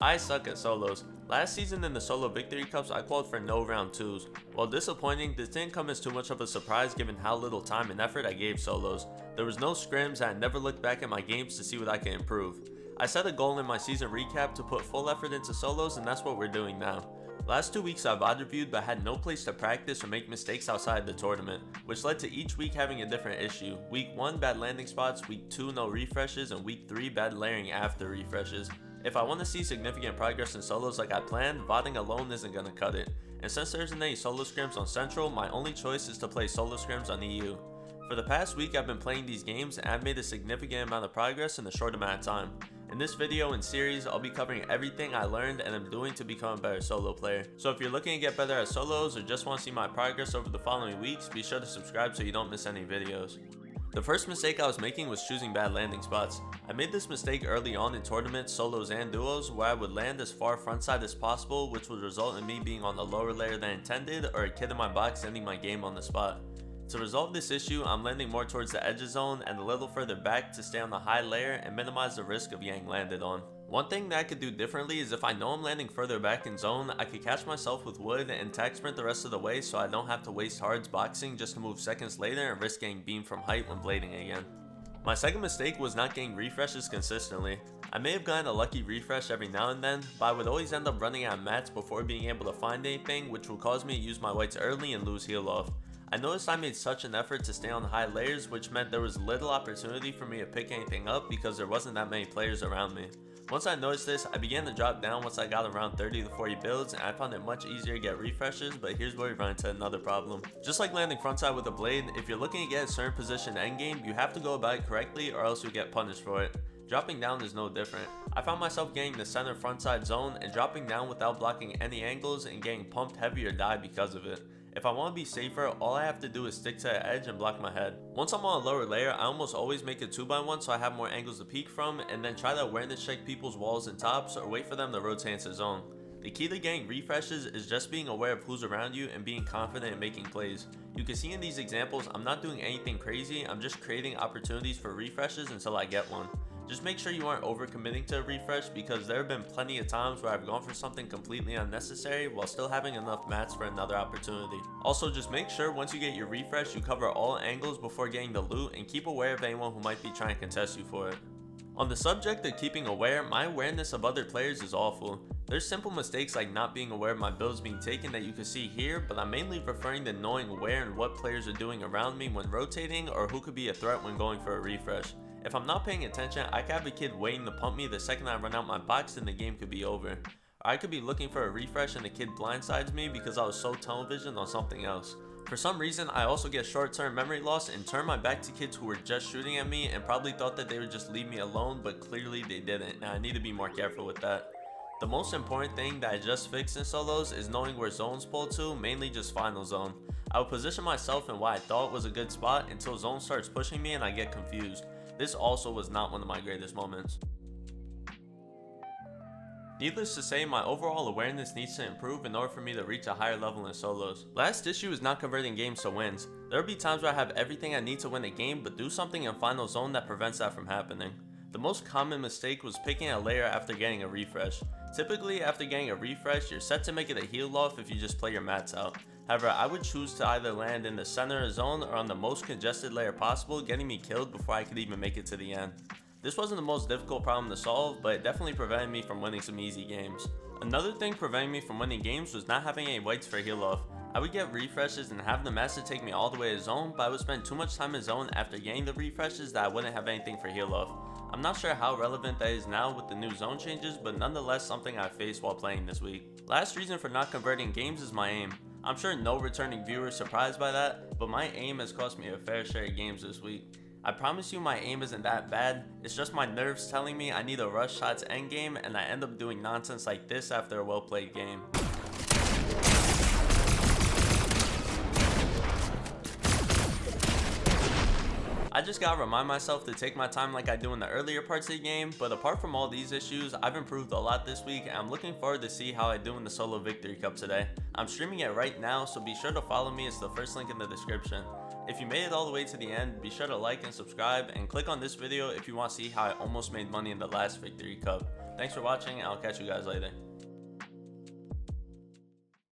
I suck at solos. Last season in the solo victory cups I qualified for no round 2s. While disappointing, this didn't come as too much of a surprise given how little time and effort I gave solos. There was no scrims and I never looked back at my games to see what I can improve. I set a goal in my season recap to put full effort into solos, and that's what we're doing now. Last 2 weeks I've VOD reviewed but had no place to practice or make mistakes outside the tournament, which led to each week having a different issue. Week 1 bad landing spots, week 2 no refreshes, and week 3 bad layering after refreshes. If I want to see significant progress in solos like I planned, VODing alone isn't going to cut it. And since there isn't any solo scrims on Central, my only choice is to play solo scrims on EU. For the past week I've been playing these games and I've made a significant amount of progress in a short amount of time. In this video and series, I'll be covering everything I learned and am doing to become a better solo player. So if you're looking to get better at solos or just want to see my progress over the following weeks, be sure to subscribe so you don't miss any videos. The first mistake I was making was choosing bad landing spots. I made this mistake early on in tournaments, solos and duos, where I would land as far frontside as possible, which would result in me being on the lower layer than intended or a kid in my box ending my game on the spot. To resolve this issue, I'm landing more towards the edge zone and a little further back to stay on the high layer and minimize the risk of getting landed on. One thing that I could do differently is if I know I'm landing further back in zone, I could catch myself with wood and tag sprint the rest of the way so I don't have to waste hards boxing just to move seconds later and risk getting beamed from height when blading again. My second mistake was not getting refreshes consistently. I may have gotten a lucky refresh every now and then, but I would always end up running out of mats before being able to find anything, which would cause me to use my whites early and lose heal off. I noticed I made such an effort to stay on the high layers, which meant there was little opportunity for me to pick anything up because there wasn't that many players around me. Once I noticed this, I began to drop down once I got around 30 to 40 builds and I found it much easier to get refreshes, but here's where we run into another problem. Just like landing frontside with a blade, if you're looking to get a certain position endgame, you have to go about it correctly or else you'll get punished for it. Dropping down is no different. I found myself getting the center frontside zone and dropping down without blocking any angles and getting pumped heavy or die because of it. If I want to be safer, all I have to do is stick to the edge and block my head. Once I'm on a lower layer, I almost always make a 2x1 so I have more angles to peek from, and then try to awareness check people's walls and tops or wait for them to rotate into zone. The key to getting refreshes is just being aware of who's around you and being confident in making plays. You can see in these examples I'm not doing anything crazy, I'm just creating opportunities for refreshes until I get one. Just make sure you aren't overcommitting to a refresh because there have been plenty of times where I've gone for something completely unnecessary while still having enough mats for another opportunity. Also, just make sure once you get your refresh you cover all angles before getting the loot and keep aware of anyone who might be trying to contest you for it. On the subject of keeping aware, my awareness of other players is awful. There's simple mistakes like not being aware of my builds being taken that you can see here, but I'm mainly referring to knowing where and what players are doing around me when rotating or who could be a threat when going for a refresh. If I'm not paying attention, I could have a kid waiting to pump me the second I run out my box and the game could be over. Or I could be looking for a refresh and the kid blindsides me because I was so tunnel visioned on something else. For some reason, I also get short-term memory loss and turn my back to kids who were just shooting at me and probably thought that they would just leave me alone, but clearly they didn't, and I need to be more careful with that. The most important thing that I just fixed in solos is knowing where zones pull to, mainly just final zone. I would position myself in what I thought was a good spot until zone starts pushing me and I get confused. This also was not one of my greatest moments. Needless to say, my overall awareness needs to improve in order for me to reach a higher level in solos. Last issue is not converting games to wins. There will be times where I have everything I need to win a game but do something in final zone that prevents that from happening. The most common mistake was picking a layer after getting a refresh. Typically after getting a refresh, you're set to make it a heal off if you just play your mats out. However, I would choose to either land in the center of zone or on the most congested layer possible, getting me killed before I could even make it to the end. This wasn't the most difficult problem to solve, but it definitely prevented me from winning some easy games. Another thing preventing me from winning games was not having any whites for heal off. I would get refreshes and have the master take me all the way to zone, but I would spend too much time in zone after getting the refreshes that I wouldn't have anything for heal off. I'm not sure how relevant that is now with the new zone changes, but nonetheless something I faced while playing this week. Last reason for not converting games is my aim. I'm sure no returning viewer is surprised by that, but my aim has cost me a fair share of games this week. I promise you my aim isn't that bad, it's just my nerves telling me I need to rush shots endgame and I end up doing nonsense like this after a well played game. I just gotta remind myself to take my time like I do in the earlier parts of the game, but apart from all these issues, I've improved a lot this week and I'm looking forward to see how I do in the solo victory cup today. I'm streaming it right now, so be sure to follow me, it's the first link in the description. If you made it all the way to the end, be sure to like and subscribe and click on this video if you want to see how I almost made money in the last victory cup. Thanks for watching, and I'll catch you guys later.